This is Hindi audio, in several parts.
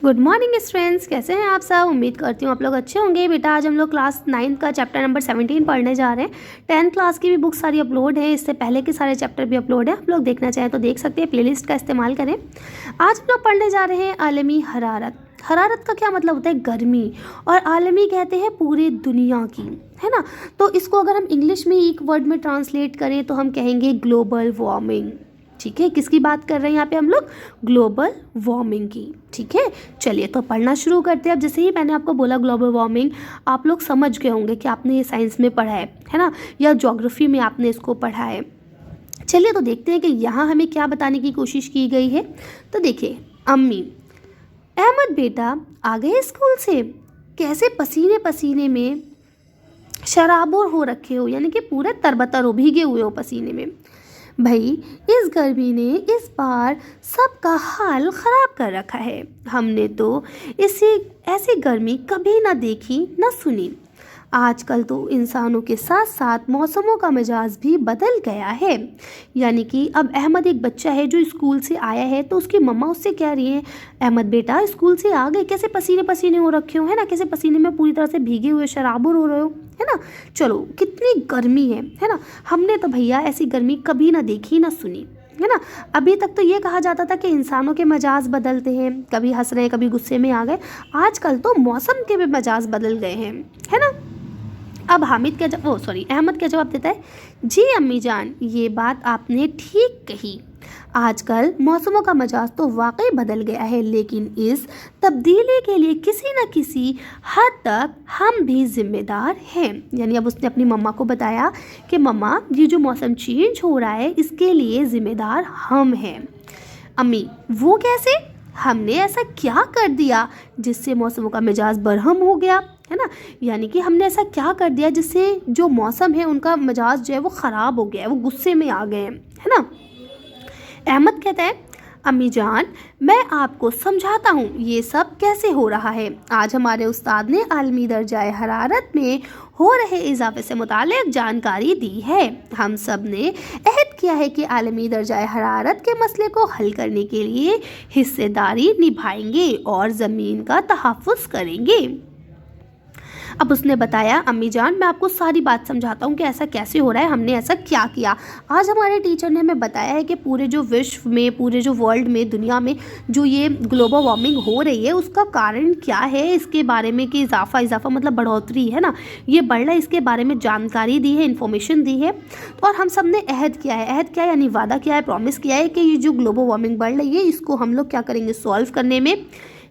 गुड मॉर्निंग स्टूडेंट्स, कैसे हैं आप सब। उम्मीद करती हूँ आप लोग अच्छे होंगे। बेटा आज हम लोग क्लास 9 का चैप्टर नंबर 17 पढ़ने जा रहे हैं। 10th क्लास की भी बुक सारी अपलोड है, इससे पहले के सारे चैप्टर भी अपलोड है। आप लोग देखना चाहें तो देख सकते हैं, प्लेलिस्ट का इस्तेमाल करें। आज हम लोग पढ़ने जा रहे हैं आलमी हरारत। हरारत का क्या मतलब होता है? गर्मी। और आलमी कहते हैं पूरे दुनिया की, है ना। तो इसको अगर हम इंग्लिश में एक वर्ड में ट्रांसलेट करें तो हम कहेंगे ग्लोबल वार्मिंग। ठीक है, किसकी बात कर रहे हैं यहाँ पे हम लोग? ग्लोबल वार्मिंग की। ठीक है, चलिए तो पढ़ना शुरू करते हैं। अब जैसे ही मैंने आपको बोला ग्लोबल वार्मिंग, आप लोग समझ गए होंगे कि आपने ये साइंस में पढ़ा है ना, या ज्योग्राफी में आपने इसको पढ़ा है। चलिए तो देखते हैं कि यहाँ हमें क्या बताने की कोशिश की गई है। तो देखिए, अम्मी, अहमद बेटा आ गए स्कूल से, कैसे पसीने पसीने में शराबोर हो रखे हो, यानी कि पूरे तरबतर हो, भीगे हुए हो पसीने में। भाई इस गर्मी ने इस बार सबका हाल ख़राब कर रखा है। हमने तो ऐसी गर्मी कभी ना देखी ना सुनी। आजकल तो इंसानों के साथ साथ मौसमों का मिजाज भी बदल गया है। यानी कि अब अहमद एक बच्चा है जो स्कूल से आया है, तो उसकी मम्मा उससे कह रही है, अहमद बेटा स्कूल से आ गए, कैसे पसीने पसीने हो रखे हो, है ना, कैसे पसीने में पूरी तरह से भीगे हुए शराबुर हो रहे हो, है ना। चलो, कितनी गर्मी है ना। हमने तो भैया ऐसी गर्मी कभी ना देखी ना सुनी, है ना। अभी तक तो ये कहा जाता था कि इंसानों के मजाज बदलते हैं, कभी हंस रहे हैं कभी गुस्से में आ गए। आजकल तो मौसम के भी मजाज बदल गए हैं, है ना। अब अहमद क्या जवाब देता है, जी अम्मी जान, ये बात आपने ठीक कही। आजकल मौसमों का मिजाज तो वाकई बदल गया है, लेकिन इस तब्दीली के लिए किसी न किसी हद तक हम भी जिम्मेदार हैं। यानी अब उसने अपनी मम्मा को बताया कि मम्मा, ये जो मौसम चेंज हो रहा है इसके लिए ज़िम्मेदार हम हैं। अम्मी, वो कैसे? हमने ऐसा क्या कर दिया जिससे मौसमों का मिजाज बरहम हो गया, है ना। यानी कि हमने ऐसा क्या कर दिया जिससे जो मौसम है उनका मिजाज जो है वो ख़राब हो गया है, वो गुस्से में आ गए हैं, है ना। अहमद कहता है, अम्मी जान मैं आपको समझाता हूँ ये सब कैसे हो रहा है। आज हमारे उस्ताद ने आलमी दर्जाए हरारत में हो रहे इजाफे से मुताल्लिक जानकारी दी है। हम सब ने अहद किया है कि आलमी दर्जाए हरारत के मसले को हल करने के लिए हिस्सेदारी निभाएंगे और ज़मीन का तहफ़्फ़ुज़ करेंगे। अब उसने बताया, अम्मी जान मैं आपको सारी बात समझाता हूँ कि ऐसा कैसे हो रहा है, हमने ऐसा क्या किया। आज हमारे टीचर ने हमें बताया है कि पूरे जो विश्व में, पूरे जो वर्ल्ड में, दुनिया में जो ये ग्लोबल वार्मिंग हो रही है उसका कारण क्या है, इसके बारे में कि इजाफा मतलब बढ़ोतरी, है ना, ये बढ़ रहा है, इसके बारे में जानकारी दी है, इन्फॉर्मेशन दी है। और हम सब ने अहद किया है, अहद क्या है यानी वादा किया है, प्रॉमिस किया है कि ये जो ग्लोबल वार्मिंग बढ़ रही है इसको हम लोग क्या करेंगे, सॉल्व करने में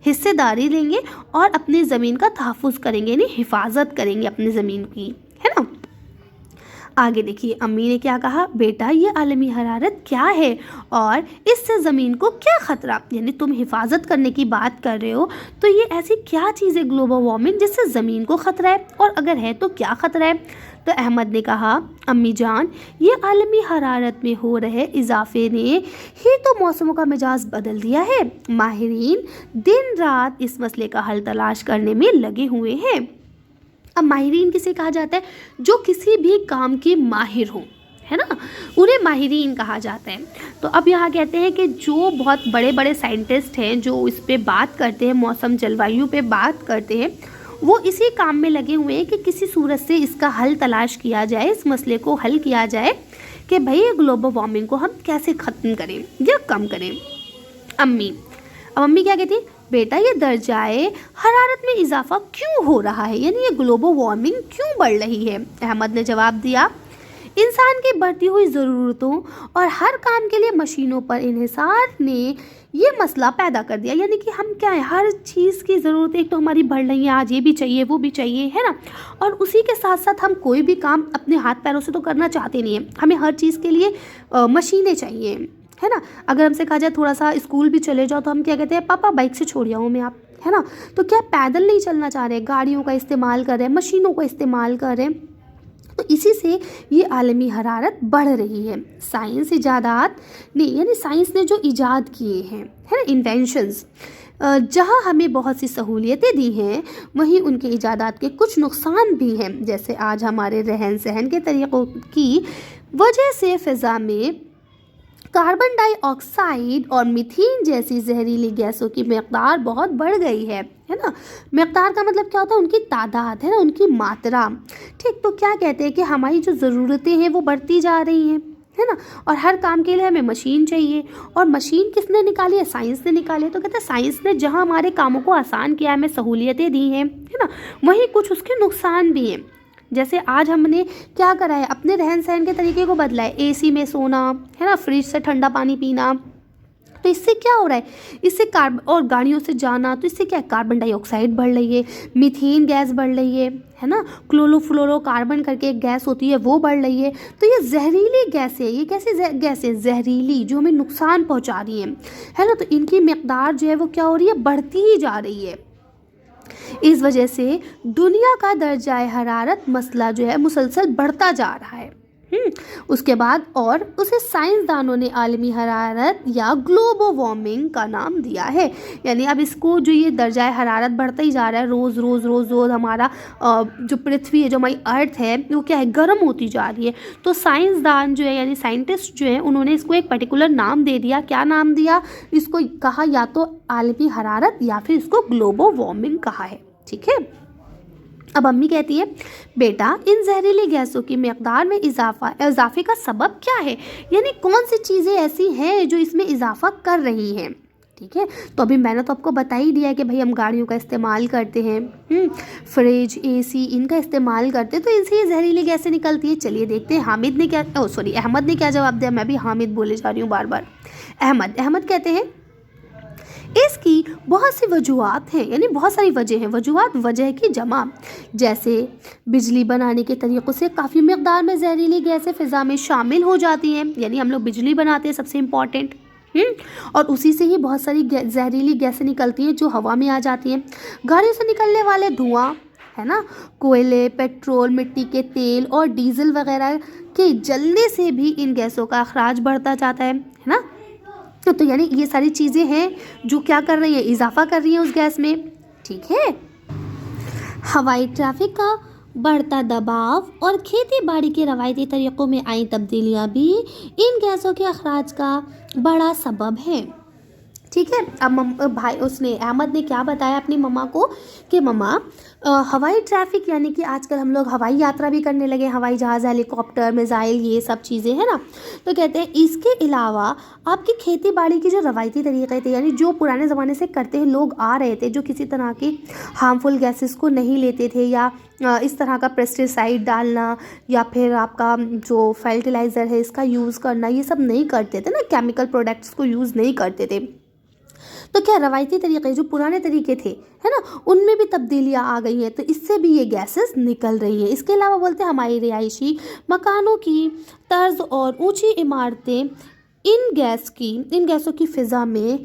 हिस्सेदारी लेंगे और अपनी ज़मीन का तहफ़्फ़ुज़ करेंगे, यानी हिफाजत करेंगे अपनी ज़मीन की, है ना। आगे देखिए, अम्मी ने क्या कहा, बेटा ये आलमी हरारत क्या है और इससे ज़मीन को क्या ख़तरा, यानी तुम हिफाजत करने की बात कर रहे हो, तो ये ऐसी क्या चीज़ है ग्लोबल वार्मिंग जिससे ज़मीन को ख़तरा है, और अगर है तो क्या ख़तरा है। तो अहमद ने कहा, अम्मी जान ये आलमी हरारत में हो रहे इजाफे ने ही तो मौसमों का मिजाज बदल दिया है। माहिरीन दिन रात इस मसले का हल तलाश करने में लगे हुए हैं। अब माहिरीन किसे कहा जाता है? जो किसी भी काम के माहिर हों, है ना, उन्हें माहिरीन कहा जाता है। तो अब यहाँ कहते हैं कि जो बहुत बड़े बड़े साइंटिस्ट हैं जो इस पे बात करते हैं, मौसम जलवायु पे बात करते हैं, वो इसी काम में लगे हुए हैं कि किसी सूरत से इसका हल तलाश किया जाए, इस मसले को हल किया जाए कि भाई ग्लोबल वार्मिंग को हम कैसे ख़त्म करें या कम करें। अब अम्मी क्या कहती, बेटा ये दर्जाए हरारत में इजाफा क्यों हो रहा है, यानी ये ग्लोबल वार्मिंग क्यों बढ़ रही है। अहमद ने जवाब दिया, इंसान की बढ़ती हुई ज़रूरतों और हर काम के लिए मशीनों पर इन्हिसार ने ये मसला पैदा कर दिया। यानी कि हम क्या है, हर चीज़ की ज़रूरत एक तो हमारी बढ़ रही है, आज ये भी चाहिए वो भी चाहिए, है ना, और उसी के साथ साथ हम कोई भी काम अपने हाथ पैरों से तो करना चाहते नहीं हैं, हमें हर चीज़ के लिए मशीनें चाहिए, है ना। अगर हमसे कहा जाए थोड़ा सा स्कूल भी चले जाओ तो हम क्या कहते हैं, पापा बाइक से छोड़ आओ मैं आप, है ना। तो क्या पैदल नहीं चलना चाह रहे, गाड़ियों का इस्तेमाल कर रहे हैं, मशीनों का इस्तेमाल कर रहे हैं। तो इसी से ये आलमी हरारत बढ़ रही है। साइंस इजादात ने, यानी साइंस ने जो इजाद किए हैं, है ना, इन्वेंशंस, जहाँ हमें बहुत सी सहूलियतें दी हैं, वहीं उनके इजादात के कुछ नुकसान भी हैं। जैसे आज हमारे रहन सहन के तरीक़ों की वजह से फ़िज़ा में कार्बन डाइऑक्साइड और मीथेन जैसी जहरीली गैसों की मकदार बहुत बढ़ गई है ना। मकदार का मतलब क्या होता है, उनकी तादाद, है ना, उनकी मात्रा। ठीक, तो क्या कहते हैं कि हमारी जो ज़रूरतें हैं वो बढ़ती जा रही हैं, है ना, और हर काम के लिए हमें मशीन चाहिए। और मशीन किसने निकाली है, साइंस ने निकाली है। तो कहते हैं साइंस ने जहाँ हमारे कामों को आसान किया, हमें सहूलियतें दी हैं, है ना, वहीं कुछ उसके नुकसान भी हैं। जैसे आज हमने क्या करा है, अपने रहन सहन के तरीके को बदला है, एसी में सोना, है ना, फ्रिज से ठंडा पानी पीना। तो इससे क्या हो रहा है, इससे कार्बन, और गाड़ियों से जाना, तो इससे क्या है, कार्बन डाइऑक्साइड बढ़ रही है, मीथेन गैस बढ़ रही है ना, क्लोरोफ्लोरोकार्बन करके एक गैस होती है वो बढ़ रही है। तो ये जहरीली गैसें, ये कैसे गैसें जहरीली जो हमें नुकसान पहुंचा रही हैं, है ना, तो इनकी मकदार जो है वो क्या हो रही है, बढ़ती ही जा रही है। इस वजह से दुनिया का दर्जाए हरारत मसला जो है मुसलसल बढ़ता जा रहा है। उसके बाद और उसे साइंसदानों ने आलमी हरारत या ग्लोबल वार्मिंग का नाम दिया है। यानी अब इसको, जो ये दर्जाए हरारत बढ़ता ही जा रहा है, रोज़ रोज़ रोज़ रोज़ हमारा जो पृथ्वी है, जो हमारी अर्थ है, वो क्या है, गर्म होती जा रही है। तो साइंसदान जो है, यानी साइंटिस्ट जो है, उन्होंने इसको एक पर्टिकुलर नाम दे दिया। क्या नाम दिया इसको, कहा या तो आलमी हरारत या फिर इसको ग्लोबल वार्मिंग कहा है। ठीक है, अब अम्मी कहती है, बेटा इन जहरीली गैसों की मकदार में इजाफे का सबब क्या है, यानी कौन सी चीज़ें ऐसी हैं जो इसमें इजाफा कर रही हैं। ठीक है, तो अभी मैंने तो आपको बता ही दिया है कि भाई हम गाड़ियों का इस्तेमाल करते हैं, फ्रिज, एसी, इनका इस्तेमाल करते हैं, तो इनसे ये जहरीली गैसें निकलती है। चलिए देखते हैं अहमद ने क्या जवाब दिया। मैं भी हामिद बोले जा रही हूँ बार बार। अहमद कहते हैं, इसकी बहुत सी वजूहात हैं, यानी बहुत सारी वजह हैं। वजूहात वजह की जमा, जैसे बिजली बनाने के तरीक़ों से काफ़ी मकदार में जहरीली गैसें फ़िज़ा में शामिल हो जाती हैं। यानी हम लोग बिजली बनाते हैं, सबसे इम्पॉर्टेंट, और उसी से ही बहुत सारी जहरीली गैसें निकलती हैं जो हवा में आ जाती हैं। गाड़ियों से निकलने वाले धुआं, है ना, कोयले, पेट्रोल, मिट्टी के तेल और डीजल वगैरह के जलने से भी इन गैसों का अखराज बढ़ता जाता है ना। तो यानी ये सारी चीज़ें हैं जो क्या कर रही है, इजाफा कर रही हैं उस गैस में। ठीक है, हवाई ट्रैफिक का बढ़ता दबाव और खेती बाड़ी के रवायती तरीक़ों में आई तब्दीलियां भी इन गैसों के अखराज का बड़ा सबब है। ठीक है, अब अहमद ने क्या बताया अपनी मम्मा को कि मम्मा हवाई ट्रैफिक, यानी कि आजकल हम लोग हवाई यात्रा भी करने लगे, हवाई जहाज़, हेलीकॉप्टर, मिसाइल, ये सब चीज़ें हैं ना। तो कहते हैं इसके अलावा आपकी खेती बाड़ी की जो रवायती तरीक़े थे, यानी जो पुराने ज़माने से करते हैं लोग आ रहे थे, जो किसी तरह की हार्मफुल गैसेस को नहीं लेते थे, या इस तरह का पेस्टिसाइड डालना, या फिर आपका जो फर्टिलाइज़र है इसका यूज़ करना, ये सब नहीं करते थे ना, केमिकल प्रोडक्ट्स को यूज़ नहीं करते थे। तो क्या रवायती तरीक़े, जो पुराने तरीके थे, है ना, उनमें भी तब्दीलियाँ आ गई हैं, तो इससे भी ये गैसेस निकल रही हैं। इसके अलावा बोलते हैं हमारी रिहायशी मकानों की तर्ज और ऊंची इमारतें इन गैसों की फ़िज़ा में,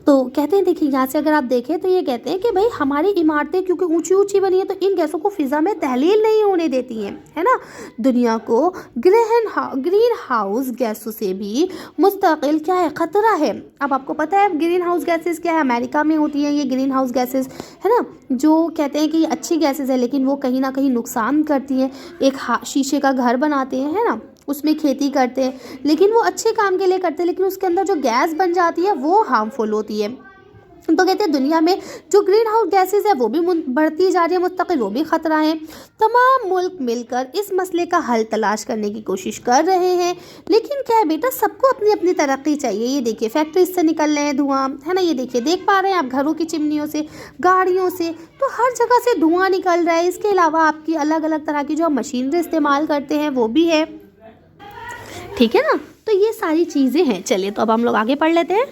तो कहते हैं, देखिए यहाँ से अगर आप देखें तो ये कहते हैं कि भाई हमारी इमारतें क्योंकि ऊंची ऊंची बनी है, तो इन गैसों को फ़िज़ा में तहलील नहीं होने देती हैं, है ना। दुनिया को ग्रीन हाउस गैसों से भी मुस्तकिल क्या है, ख़तरा है। अब आपको पता है ग्रीन हाउस गैसेस क्या है, अमेरिका में होती है ये ग्रीन हाउस गैसेस, है ना, जो कहते हैं कि ये अच्छी गैसेस है, लेकिन वो कहीं ना कहीं नुकसान करती हैं। एक शीशे का घर बनाते हैं, है ना, उसमें खेती करते हैं, लेकिन वो अच्छे काम के लिए करते हैं, लेकिन उसके अंदर जो गैस बन जाती है वो हार्मफुल होती है। तो कहते हैं दुनिया में जो ग्रीन हाउस गैसेस है वो भी बढ़ती जा रही है, मुस्तकिल वो भी ख़तरा है। तमाम मुल्क मिलकर इस मसले का हल तलाश करने की कोशिश कर रहे हैं, लेकिन क्या है बेटा, सबको अपनी अपनी तरक्की चाहिए। ये देखिए फैक्ट्रीज से निकल रहे हैं धुआं, है ना, ये देखिए, देख पा रहे हैं आप, घरों की चिमनियों से, गाड़ियों से, तो हर जगह से धुआं निकल रहा है। इसके अलावा आपकी अलग अलग तरह की जो हम मशीनरी इस्तेमाल करते हैं वो भी है। ठीक है ना, तो ये सारी चीज़ें हैं। चलिए तो अब हम लोग आगे पढ़ लेते हैं।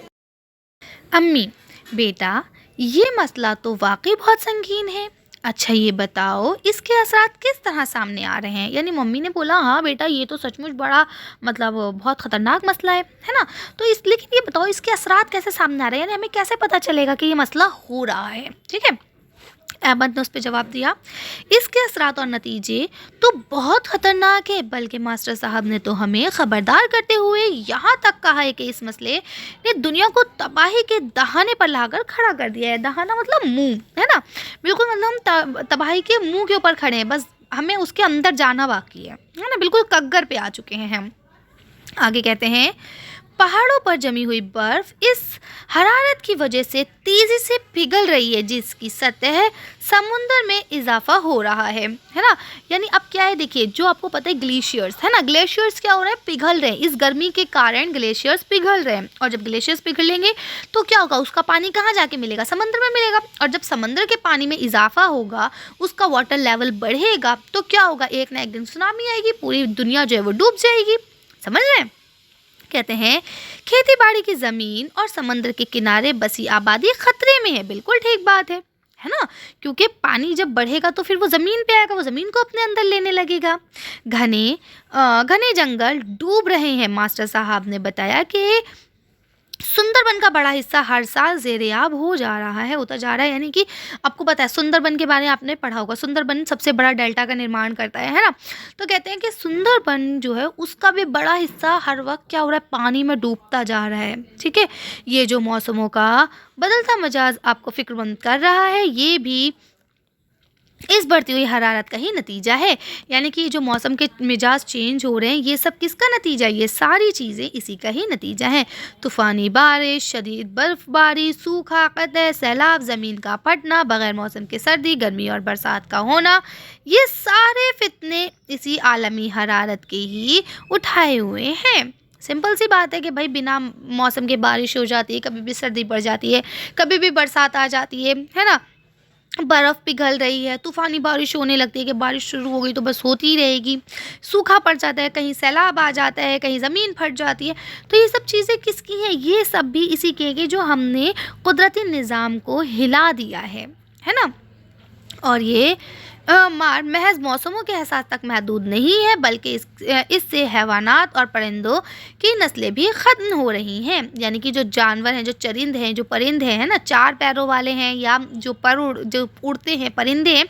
अम्मी, बेटा ये मसला तो वाकई बहुत संगीन है। अच्छा ये बताओ इसके असरात किस तरह सामने आ रहे हैं। यानी मम्मी ने बोला हाँ बेटा ये तो सचमुच बड़ा मतलब बहुत ख़तरनाक मसला है ना। तो लेकिन ये बताओ इसके असरात कैसे सामने आ रहे हैं, यानी हमें कैसे पता चलेगा कि ये मसला हो रहा है। ठीक है, अहमद ने उस पर जवाब दिया, इसके असरात और नतीजे तो बहुत ख़तरनाक है, बल्कि मास्टर साहब ने तो हमें ख़बरदार करते हुए यहाँ तक कहा है कि इस मसले ने दुनिया को तबाही के दहाने पर लाकर खड़ा कर दिया है। दहाना मतलब मुंह, है ना, बिल्कुल मतलब हम तबाही के मुंह के ऊपर खड़े हैं, बस हमें उसके अंदर जाना बाकी है ना, बिल्कुल कग्गर पे आ चुके हैं हम। आगे कहते हैं पहाड़ों पर जमी हुई बर्फ इस हरारत की वजह से तेजी से पिघल रही है, जिसकी सतह समुद्र में इजाफा हो रहा है ना। यानी अब क्या है, देखिए जो आपको पता है ग्लेशियर्स है ना, ग्लेशियर्स क्या हो रहा है, पिघल रहे हैं। इस गर्मी के कारण ग्लेशियर्स पिघल रहे हैं, और जब ग्लेशियर्स पिघलेंगे तो क्या होगा, उसका पानी कहाँ जाके मिलेगा, समुद्र में मिलेगा। और जब समुद्र के पानी में इजाफा होगा, उसका वाटर लेवल बढ़ेगा, तो क्या होगा, एक ना एक दिन सुनामी आएगी, पूरी दुनिया जो है वो डूब जाएगी। समझ रहे हैं। कहते हैं खेती बाड़ी की ज़मीन और समुद्र के किनारे बसी आबादी खतरे में है। बिल्कुल ठीक बात है ना, क्योंकि पानी जब बढ़ेगा तो फिर वो ज़मीन पे आएगा, वो ज़मीन को अपने अंदर लेने लगेगा। घने जंगल डूब रहे हैं। मास्टर साहब ने बताया कि सुंदरबन का बड़ा हिस्सा हर साल ज़ेरियाब हो जा रहा है, होता जा रहा है। यानी कि आपको पता है सुंदरबन के बारे में आपने पढ़ा होगा, सुंदरबन सबसे बड़ा डेल्टा का निर्माण करता है ना। तो कहते हैं कि सुंदरबन जो है उसका भी बड़ा हिस्सा हर वक्त क्या हो रहा है, पानी में डूबता जा रहा है। ठीक है, ये जो मौसमों का बदलता मिजाज आपको फिक्रमंद कर रहा है, ये भी इस बढ़ती हुई हरारत का ही नतीजा है। यानी कि जो मौसम के मिजाज चेंज हो रहे हैं, ये सब किसका नतीजा है, ये सारी चीज़ें इसी का ही नतीजा है। तूफ़ानी बारिश, शदीद बर्फबारी, सूखा, कतई, सैलाब, ज़मीन का फटना, बग़ैर मौसम के सर्दी, गर्मी और बरसात का होना, ये सारे फितने इसी आलमी हरारत के ही उठाए हुए हैं। सिंपल सी बात है कि भाई बिना मौसम के बारिश हो जाती है, कभी भी सर्दी पड़ जाती है, कभी भी बरसात आ जाती है ना, बर्फ़ पिघल रही है, तूफ़ानी बारिश होने लगती है कि बारिश शुरू हो गई तो बस होती ही रहेगी, सूखा पड़ जाता है, कहीं सैलाब आ जाता है, कहीं ज़मीन फट जाती है। तो ये सब चीज़ें किसकी हैं, ये सब भी इसी के कि जो हमने कुदरती निज़ाम को हिला दिया है ना। और ये मार महज मौसमों के एहसास तक महदूद नहीं है, बल्कि इससे हैवानात और परिंदों की नस्लें भी ख़त्म हो रही हैं। यानी कि जो जानवर हैं, जो चरिंद हैं, जो परिंदे हैं ना, चार पैरों वाले हैं, या जो उड़ते हैं परिंदे हैं,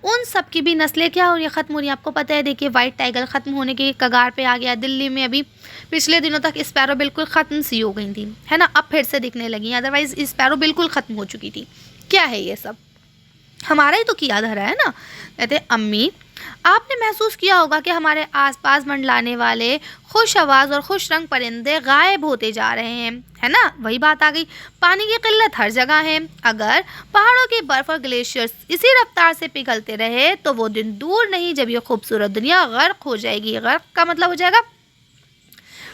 उन सब की भी नस्लें क्या हो रही है, ख़त्म हो रही है। आपको पता है, देखिए वाइट टाइगर ख़त्म होने के कगार पे आ गया। दिल्ली में अभी पिछले दिनों तक स्पैरो बिल्कुल ख़त्म सी हो गई थी, है ना, अब फिर से दिखने लगी। अदरवाइज़ स्पैरो बिल्कुल ख़त्म हो चुकी थी। क्या है ये सब, हमारा ही तो किया धरा है ना। कहते अम्मी, आपने महसूस किया होगा कि हमारे आसपास मंडलाने वाले खुश आवाज़ और खुश रंग परिंदे गायब होते जा रहे हैं, है ना। वही बात आ गई, पानी की किल्लत हर जगह है। अगर पहाड़ों की बर्फ़ और ग्लेशियर्स इसी रफ्तार से पिघलते रहे तो वो दिन दूर नहीं जब ये खूबसूरत दुनिया गर्क हो जाएगी। गर्क का मतलब हो जाएगा,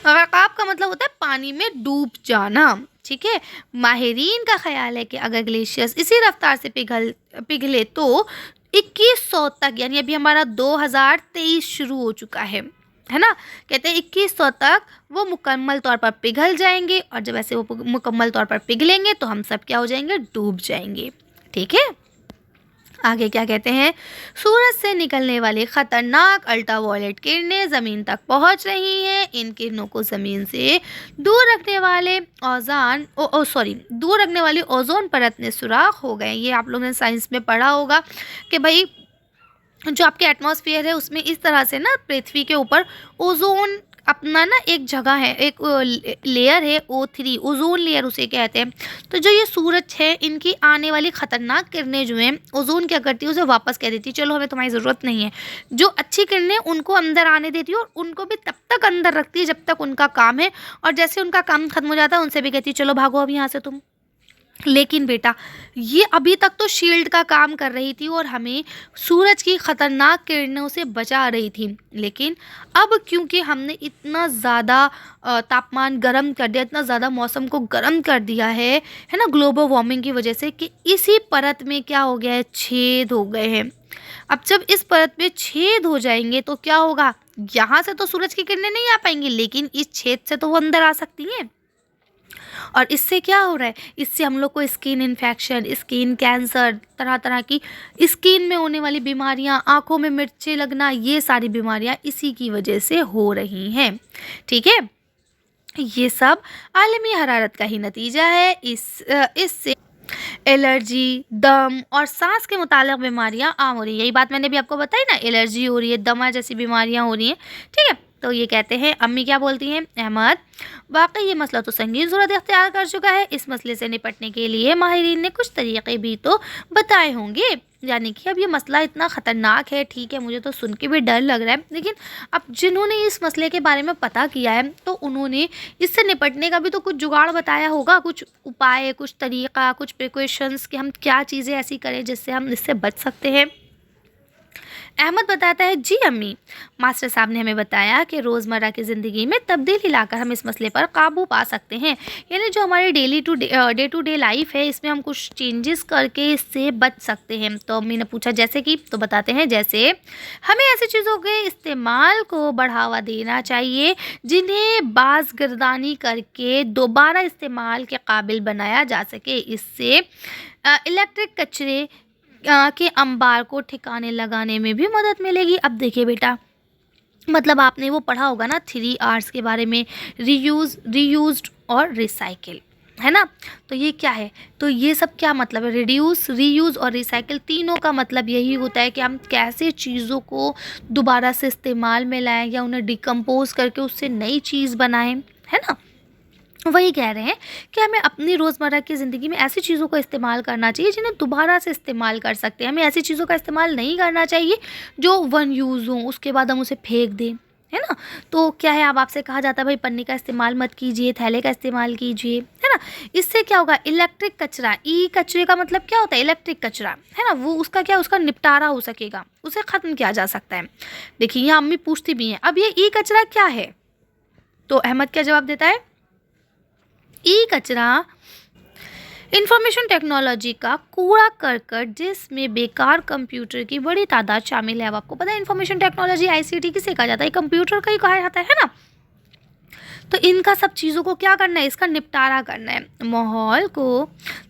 गर्क़ाब का मतलब होता है पानी में डूब जाना। ठीक है, माहिरीन का ख्याल है कि अगर ग्लेशियर्स इसी रफ्तार से पिघले तो 2100 तक, यानी अभी हमारा 2023 शुरू हो चुका है ना। कहते हैं 2100 तक वो मुकम्मल तौर पर पिघल जाएंगे, और जब ऐसे वो मुकम्मल तौर पर पिघलेंगे तो हम सब क्या हो जाएंगे, डूब जाएंगे। ठीक है, आगे क्या कहते हैं, सूरज से निकलने वाली ख़तरनाक अल्ट्रावायलेट किरणें ज़मीन तक पहुंच रही हैं। इन किरणों को ज़मीन से दूर रखने वाले दूर रखने वाली ओजोन परत में सुराख हो गए। ये आप लोगों ने साइंस में पढ़ा होगा कि भाई जो आपके एटमॉस्फेयर है उसमें इस तरह से ना पृथ्वी के ऊपर ओजोन अपना ना एक जगह है, एक लेयर है, O3 ओजोन लेयर उसे कहते हैं। तो जो ये सूरज है, इनकी आने वाली ख़तरनाक किरणें जो हैं, ओजोन क्या करती है, उसे वापस कह देती है, चलो हमें तुम्हारी ज़रूरत नहीं है। जो अच्छी किरणें उनको अंदर आने देती है, और उनको भी तब तक अंदर रखती है जब तक उनका काम है, और जैसे उनका काम ख़त्म हो जाता है उनसे भी कहती है चलो भागो अब यहाँ से तुम। लेकिन बेटा, ये अभी तक तो शील्ड का काम कर रही थी और हमें सूरज की ख़तरनाक किरणों से बचा रही थी। लेकिन अब क्योंकि हमने इतना ज़्यादा तापमान गर्म कर दिया, इतना ज़्यादा मौसम को गर्म कर दिया है ना, ग्लोबल वार्मिंग की वजह से, कि इसी परत में क्या हो गया है, छेद हो गए हैं। अब जब इस परत में छेद हो जाएंगे तो क्या होगा, यहाँ से तो सूरज की किरणें नहीं आ पाएंगी, लेकिन इस छेद से तो वो अंदर आ सकती हैं। और इससे क्या हो रहा है, इससे हम लोग को स्किन इन्फेक्शन, स्किन कैंसर, तरह तरह की स्किन में होने वाली बीमारियां, आँखों में मिर्चें लगना, ये सारी बीमारियां इसी की वजह से हो रही हैं। ठीक है, ये सब आलमी हरारत का ही नतीजा है। इससे एलर्जी, दम और सांस के मुताल्लिक़ बीमारियां आम हो रही हैं। यही बात मैंने भी आपको बताई ना, एलर्जी हो रही है, दमा जैसी बीमारियां हो रही हैं। ठीक है, तो ये कहते हैं, अम्मी क्या बोलती हैं, अहमद, वाकई ये मसला तो संगीन सूरत इख्तियार कर चुका है। इस मसले से निपटने के लिए माहिरीन ने कुछ तरीक़े भी तो बताए होंगे। यानी कि अब ये मसला इतना ख़तरनाक है, ठीक है मुझे तो सुन के भी डर लग रहा है, लेकिन अब जिन्होंने इस मसले के बारे में पता किया है तो उन्होंने इससे निपटने का भी तो कुछ जुगाड़ बताया होगा, कुछ उपाय, कुछ तरीका, कुछ प्रिकॉशंस कि हम क्या चीज़ें ऐसी करें जिससे हम इससे बच सकते हैं। अहमद बताता है, जी अम्मी, मास्टर साहब ने हमें बताया कि रोज़मर्रा की ज़िंदगी में तब्दीली लाकर हम इस मसले पर काबू पा सकते हैं। यानी जो हमारी डे टू डे लाइफ है इसमें हम कुछ चेंजेस करके इससे बच सकते हैं। तो अम्मी ने पूछा जैसे कि, तो बताते हैं जैसे हमें ऐसी चीज़ों के इस्तेमाल को बढ़ावा देना चाहिए जिन्हें बाज़गर्दानी करके दोबारा इस्तेमाल के काबिल बनाया जा सके। इससे इलेक्ट्रिक कचरे के अंबार को ठिकाने लगाने में भी मदद मिलेगी। अब देखिए बेटा, मतलब आपने वो पढ़ा होगा ना 3 Rs के बारे में, रीयूज्ड और रिसाइकिल, है ना। तो ये क्या है, तो ये सब क्या मतलब है, रिड्यूस, रीयूज़ और रिसाइकिल, तीनों का मतलब यही होता है कि हम कैसे चीज़ों को दोबारा से इस्तेमाल में लाएं या उन्हें डिकम्पोज करके उससे नई चीज़ बनाएं, है ना। वही कह रहे हैं कि हमें अपनी रोज़मर्रा की ज़िंदगी में ऐसी चीज़ों का इस्तेमाल करना चाहिए जिन्हें दोबारा से इस्तेमाल कर सकते हैं। हमें ऐसी चीज़ों का इस्तेमाल नहीं करना चाहिए जो वन यूज़ हों, उसके बाद हम उसे फेंक दें, है ना। तो क्या है, अब आपसे कहा जाता है भाई पन्नी का इस्तेमाल मत कीजिए, थैले का इस्तेमाल कीजिए, है ना। इससे क्या होगा, इलेक्ट्रिक कचरा, ई कचरे का मतलब क्या होता है, इलेक्ट्रिक कचरा, है ना, वो उसका क्या, उसका निपटारा हो सकेगा, उसे ख़त्म किया जा सकता है। देखिए यहाँ अम्मी पूछती भी हैं, अब ये ई कचरा क्या है, तो अहमद क्या जवाब देता है, ई कचरा इंफॉर्मेशन टेक्नोलॉजी का कूड़ा करकट जिसमें बेकार कंप्यूटर की बड़ी तादाद शामिल है। अब आपको पता है इंफॉर्मेशन टेक्नोलॉजी ICT किसे कहा जाता है, कंप्यूटर का ही कहा जाता है ना। तो इनका सब चीज़ों को क्या करना है, इसका निपटारा करना है। माहौल को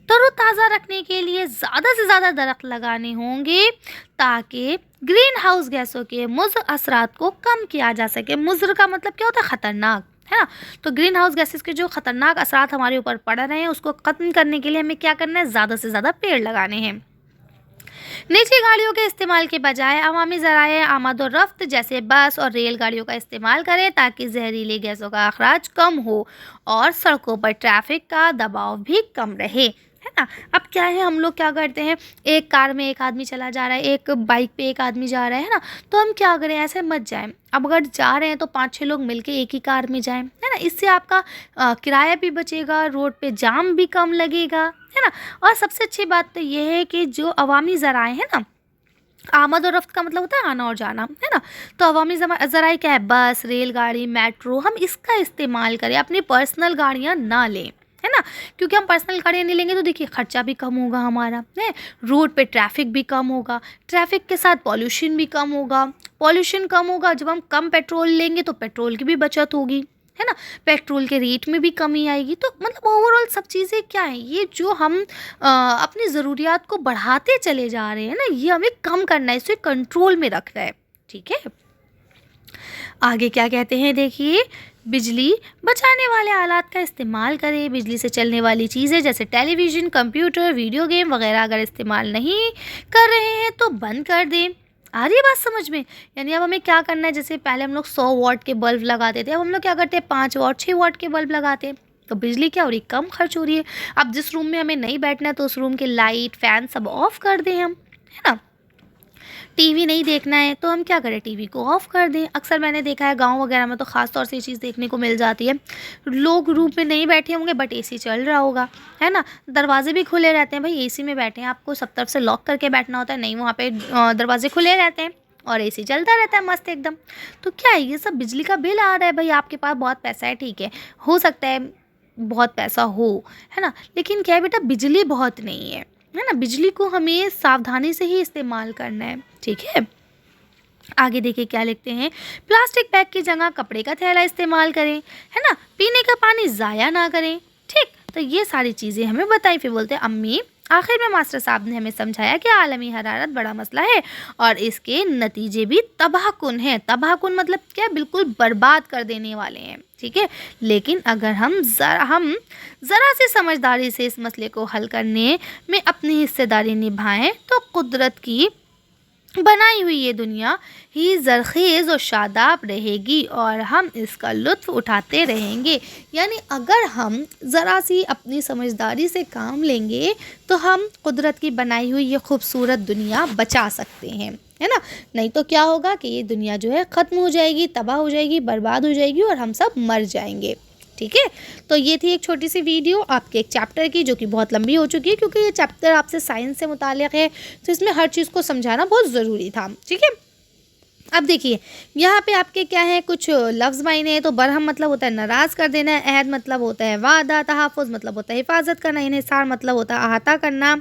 तरोताज़ा रखने के लिए ज़्यादा से ज़्यादा दरख्त लगाने होंगे ताकि ग्रीन हाउस गैसों के मुज़र असरात को कम किया जा सके। मुज़र का मतलब क्या होता है, ख़तरनाक, है ना। तो ग्रीन हाउस गैसेस के जो ख़तरनाक असरात हमारे ऊपर पड़ रहे हैं उसको ख़त्म करने के लिए हमें क्या करना है, ज़्यादा से ज़्यादा पेड़ लगाने हैं। निजी गाड़ियों के इस्तेमाल के बजाय अवामी ज़राए आमद-ओ-रफ़्त जैसे बस और रेलगाड़ियों का इस्तेमाल करें ताकि जहरीले गैसों का अखराज कम हो और सड़कों पर ट्रैफिक का दबाव भी कम रहे, है ना। अब क्या है, हम लोग क्या करते हैं, एक कार में एक आदमी चला जा रहा है, एक बाइक पे एक आदमी जा रहा है ना, तो हम क्या करें, ऐसे मत जाएं। अब अगर जा रहे हैं तो 5-6 लोग मिलके एक ही कार में जाएं, है ना। इससे आपका किराया भी बचेगा, रोड पे जाम भी कम लगेगा, है ना। और सबसे अच्छी बात तो ये है कि जो अवामी ज़राए हैं ना, आमद और रफ्त का मतलब होता है आना और जाना, है ना। तो अवामी ज़राए क्या है, बस, रेलगाड़ी, मेट्रो, हम इसका इस्तेमाल करें, अपनी पर्सनल गाड़ियाँ ना लें, है ना। क्योंकि हम पर्सनल गाड़ियाँ नहीं लेंगे तो देखिए खर्चा भी कम होगा हमारा, है, रोड पे ट्रैफिक भी कम होगा, ट्रैफिक के साथ पॉल्यूशन भी कम होगा, पॉल्यूशन कम होगा, जब हम कम पेट्रोल लेंगे तो पेट्रोल की भी बचत होगी, है ना, पेट्रोल के रेट में भी कमी आएगी। तो मतलब ओवरऑल सब चीज़ें क्या हैं, ये जो हम अपनी ज़रूरियात को बढ़ाते चले जा रहे हैं ना, ये हमें कम करना है, इसे कंट्रोल में रखना है, ठीक है। आगे क्या कहते हैं, देखिए, बिजली बचाने वाले आलात का इस्तेमाल करें। बिजली से चलने वाली चीज़ें जैसे टेलीविज़न, कंप्यूटर, वीडियो गेम वगैरह अगर इस्तेमाल नहीं कर रहे हैं तो बंद कर दें। आ रही है बात समझ में, यानी अब हमें क्या करना है, जैसे पहले हम लोग 100 वाट के बल्ब लगाते थे, अब हम लोग क्या करते हैं 5 वाट 6 वाट के बल्ब लगाते हैं। तो बिजली क्या हो रही, कम खर्च हो रही है। अब जिस रूम में हमें नहीं बैठना है तो उस रूम के लाइट, फैन सब ऑफ कर दें हम, है ना। टीवी नहीं देखना है तो हम क्या करें, टीवी को ऑफ़ कर दें। अक्सर मैंने देखा है गांव वगैरह में तो ख़ास तौर से ये चीज़ देखने को मिल जाती है, लोग रूम में नहीं बैठे होंगे बट एसी चल रहा होगा, है ना, दरवाजे भी खुले रहते हैं। भाई एसी में बैठे हैं, आपको सब तरफ से लॉक करके बैठना होता है, नहीं, वहाँ पे दरवाजे खुले रहते हैं और एसी चलता रहता है मस्त एकदम। तो क्या है, ये सब बिजली का बिल आ रहा है। भाई आपके पास बहुत पैसा है, ठीक है, हो सकता है बहुत पैसा हो, है ना, लेकिन क्या है बेटा, बिजली बहुत नहीं है ना। बिजली को हमें सावधानी से ही इस्तेमाल करना है, ठीक है। आगे देखिए क्या लिखते हैं, प्लास्टिक बैग की जगह कपड़े का थैला इस्तेमाल करें, है ना, पीने का पानी ज़ाया ना करें, ठीक। तो ये सारी चीज़ें हमें बताई। फिर बोलते हैं, अम्मी, आखिर में मास्टर साहब ने हमें समझाया कि आलमी हरारत बड़ा मसला है और इसके नतीजे भी तबाहकुन हैं। तबाहकुन मतलब क्या, बिल्कुल बर्बाद कर देने वाले हैं, ठीक है। लेकिन अगर हम ज़रा सी समझदारी से इस मसले को हल करने में अपनी हिस्सेदारी निभाएं तो कुदरत की बनाई हुई ये दुनिया ही ज़रख़ेज़ और शादाब रहेगी और हम इसका लुत्फ़ उठाते रहेंगे। यानी अगर हम ज़रा सी अपनी समझदारी से काम लेंगे तो हम कुदरत की बनाई हुई ये खूबसूरत दुनिया बचा सकते हैं, है ना। नहीं तो क्या होगा कि ये दुनिया जो है ख़त्म हो जाएगी, तबाह हो जाएगी, बर्बाद हो जाएगी और हम सब मर जाएंगे। ठीक है, तो ये थी एक छोटी सी वीडियो आपके एक चैप्टर की, जो कि बहुत लंबी हो चुकी है क्योंकि ये चैप्टर आपसे साइंस से मुताल्लिक़ है, तो इसमें हर चीज़ को समझाना बहुत ज़रूरी था। ठीक है, अब देखिए यहाँ पे आपके क्या है, कुछ लफ्ज़ मायने हैं। तो बरहम मतलब होता है नाराज़ कर देना, अहद मतलब होता है वादा, तहफ़्फ़ुज़ मतलब होता है हिफाजत करना, इन्हिसार मतलब होता है अहाता करना,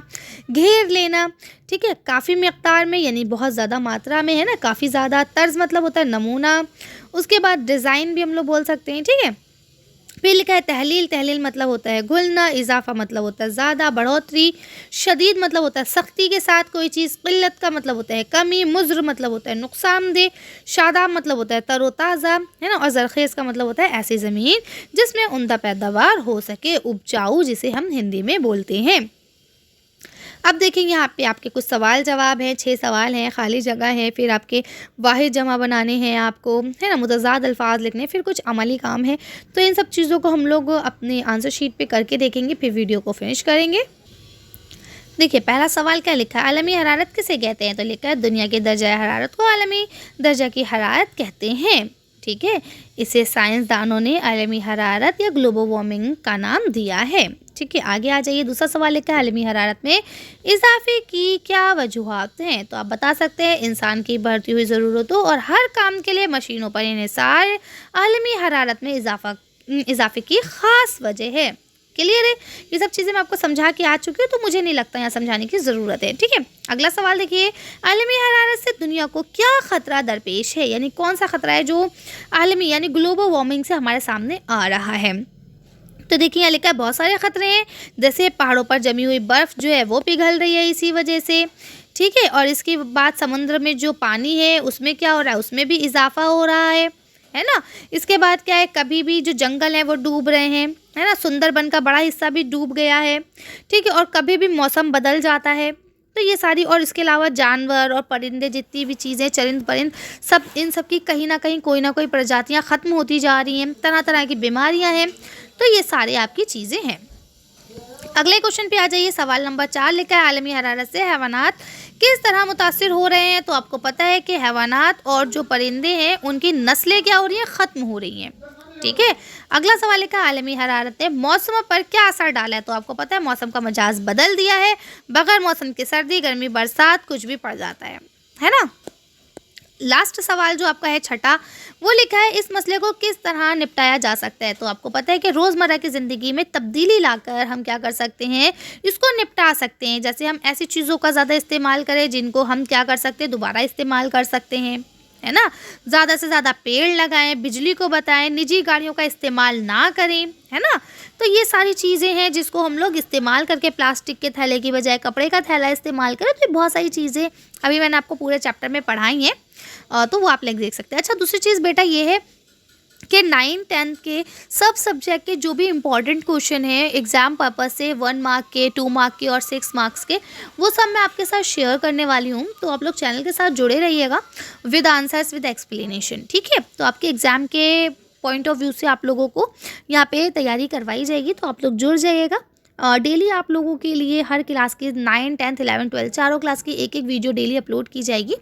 घेर लेना। ठीक है, काफ़ी मिक़दार में यानी बहुत ज़्यादा मात्रा में, है ना, काफ़ी ज़्यादा। तर्ज़ मतलब होता है नमूना। उसके बाद डिज़ाइन भी हम लोग बोल सकते हैं। ठीक है, फिर लिखा है तहलील, तहलील मतलब होता है घुलना, इजाफा मतलब होता है ज़्यादा, बढ़ोतरी। शदीद मतलब होता है सख्ती के साथ कोई चीज़, क़िल्लत का मतलब होता है कमी, मुज़र मतलब होता है नुकसानदेह, शादाब मतलब होता है तरोताज़ा, है ना, और ज़रख़ेज़ का मतलब होता है ऐसी ज़मीन जिसमें उम्दा पैदावार हो सके, उपजाऊ, जिसे हम हिंदी में बोलते हैं। अब देखेंगे यहाँ पे आपके कुछ सवाल जवाब हैं, 6 सवाल हैं, खाली जगह है, फिर आपके वाहिद जमा बनाने हैं आपको, है ना, मुतज़ाद अल्फाज लिखने, फिर कुछ अमली काम है। तो इन सब चीज़ों को हम लोग अपने आंसर शीट पे करके देखेंगे, फिर वीडियो को फिनिश करेंगे। देखिए पहला सवाल क्या लिखा है, आलमी हरारत किसे कहते हैं। तो लिखा है दुनिया के दर्जा हरारत को आलमी दर्जा की हरारत कहते हैं। ठीक है, इसे साइंसदानों ने आलमी हरारत या ग्लोबल वार्मिंग का नाम दिया है। ठीक है, आगे आ जाइए। दूसरा सवाल लिखा है आलमी हरारत में इजाफे की क्या वजूहात हैं। तो आप बता सकते हैं इंसान की बढ़ती हुई ज़रूरतों और हर काम के लिए मशीनों पर इन्हिसार आलमी हरारत में इजाफे की ख़ास वजह है। क्लियर है, ये सब चीज़ें मैं आपको समझा के आ चुकी हूँ, तो मुझे नहीं लगता यहाँ समझाने की ज़रूरत है। ठीक है, अगला सवाल देखिए, आलमी हरारत से दुनिया को क्या ख़तरा दरपेश है, यानी कौन सा ख़तरा है जो आलमी यानी ग्लोबल वार्मिंग से हमारे सामने आ रहा है। तो देखिए यहाँ लिखा है बहुत सारे ख़तरे हैं, जैसे पहाड़ों पर जमी हुई बर्फ़ जो है वो पिघल रही है इसी वजह से। ठीक है, और इसके बाद समुद्र में जो पानी है उसमें क्या हो रहा है, उसमें भी इजाफा हो रहा है ना। इसके बाद क्या है, कभी भी जो जंगल हैं वो डूब रहे हैं, है ना, सुंदरबन का बड़ा हिस्सा भी डूब गया है। ठीक है, और कभी भी मौसम बदल जाता है। तो ये सारी, और इसके अलावा जानवर और परिंदे, जितनी भी चीज़ें, चरिंद परिंद, सब इन सब की कहीं ना कहीं कोई ना कोई प्रजातियां ख़त्म होती जा रही हैं, तरह तरह की बीमारियां हैं। तो ये सारे आपकी चीज़ें हैं। अगले क्वेश्चन पे आ जाइए। सवाल नंबर 4 लिखा है आलमी हरारत से हैवानात किस तरह मुतासिर हो रहे हैं। तो आपको पता है कि हैवानात और जो परिंदे हैं उनकी नस्लें क्या हो रही हैं, ख़त्म हो रही हैं। ठीक है, अगला सवाल लिखा है आलमी हरारत ने मौसम पर क्या असर डाला है। तो आपको पता है मौसम का मिजाज बदल दिया है, बगैर मौसम के सर्दी, गर्मी, बरसात कुछ भी पड़ जाता है ना। लास्ट सवाल जो आपका है छठा, वो लिखा है इस मसले को किस तरह निपटाया जा सकता है। तो आपको पता है कि रोज़मर्रा की ज़िंदगी में तब्दीली लाकर हम क्या कर सकते हैं, इसको निपटा सकते हैं। जैसे हम ऐसी चीज़ों का ज़्यादा इस्तेमाल करें जिनको हम क्या कर सकते हैं, दोबारा इस्तेमाल कर सकते हैं, है ना। ज़्यादा से ज़्यादा पेड़ लगाएं, बिजली को बताएं, निजी गाड़ियों का इस्तेमाल ना करें, है ना। तो ये सारी चीज़ें हैं जिसको हम लोग इस्तेमाल करके, प्लास्टिक के थैले की बजाय कपड़े का थैला इस्तेमाल करें। तो बहुत सारी चीज़ें अभी मैंने आपको पूरे चैप्टर में पढ़ाई हैं, तो वो आप लोग देख सकते हैं। अच्छा, दूसरी चीज़ बेटा ये है कि 9, 10 के सब सब्जेक्ट के जो भी इम्पॉर्टेंट क्वेश्चन हैं एग्ज़ाम पर्पज़ से, 1 मार्क के, 2 मार्क के और 6 मार्क्स के, वो सब मैं आपके साथ शेयर करने वाली हूँ। तो आप लोग चैनल के साथ जुड़े रहिएगा विद आंसर्स विद एक्सप्लेनेशन। ठीक है, तो आपके एग्ज़ाम के पॉइंट ऑफ व्यू से आप लोगों को यहाँ पे तैयारी करवाई जाएगी, तो आप लोग जुड़ जाइएगा। डेली आप लोगों के लिए हर क्लास की 9, 10, 11, 12 चारों क्लास की एक वीडियो डेली अपलोड की जाएगी।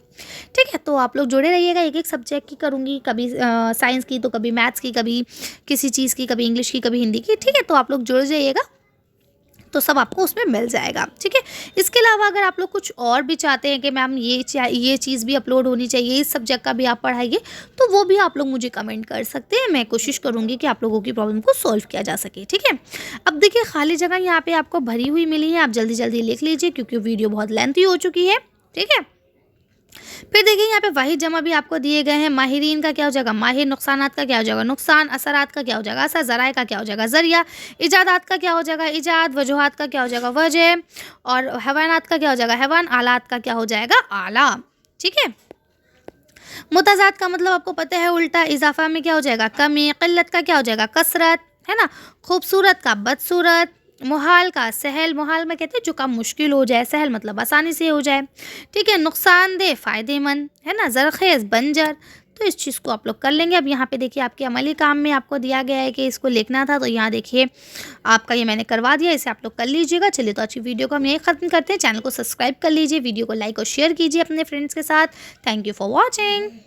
ठीक है, तो आप लोग जुड़े रहिएगा। एक सब्जेक्ट की करूँगी, कभी साइंस की, तो कभी मैथ्स की, कभी किसी चीज़ की, कभी इंग्लिश की, कभी हिंदी की। ठीक है, तो आप लोग जुड़ जाइएगा, तो सब आपको उसमें मिल जाएगा। ठीक है, इसके अलावा अगर आप लोग कुछ और भी चाहते हैं कि मैम ये चीज़ भी अपलोड होनी चाहिए, इस सब्जेक्ट का भी आप पढ़ाइए, तो वो भी आप लोग मुझे कमेंट कर सकते हैं। मैं कोशिश करूँगी कि आप लोगों की प्रॉब्लम को सॉल्व किया जा सके। ठीक है, अब देखिए खाली जगह यहाँ पे आपको भरी हुई मिली है, आप जल्दी जल्दी लिख लीजिए क्योंकि वीडियो बहुत लेंथी हो चुकी है। ठीक है, फिर देखिए यहाँ पे वाहिद जमा भी आपको दिए गए हैं। माहिरीन का क्या हो जाएगा, माहिर, नुकसानात का क्या हो जाएगा, नुकसान, असरात का क्या हो जाएगा, असर, ज़राए का क्या हो जाएगा, ज़रिया, इजादात का क्या हो जाएगा, इजाद, वजूहात का क्या हो जाएगा, वजह, और हैवानात का क्या हो जाएगा, हैवान, आलात का क्या हो जाएगा, आला। ठीक है, मुताजात का मतलब आपको पता है उल्टा, इजाफा में क्या हो जाएगा, कमी, क़िल्लत का क्या हो जाएगा, कसरत, है ना, खूबसूरत का बदसूरत, मुहाल का सहल, मुहाल में कहते हैं जो काम मुश्किल हो जाए, सहल मतलब आसानी से हो जाए। ठीक है, नुकसानदेह फ़ायदेमंद, है ना, ज़रख़ेज़ बंजर। तो इस चीज़ को आप लोग कर लेंगे। अब यहाँ पे देखिए आपके अमली काम में आपको दिया गया है कि इसको लिखना था, तो यहाँ देखिए आपका ये मैंने करवा दिया, इसे आप लोग कर लीजिएगा। चलिए तो अच्छी वीडियो को हम यहीं ख़त्म करते हैं। चैनल को सब्सक्राइब कर लीजिए, वीडियो को लाइक और शेयर कीजिए अपने फ्रेंड्स के साथ। Thank you for watching.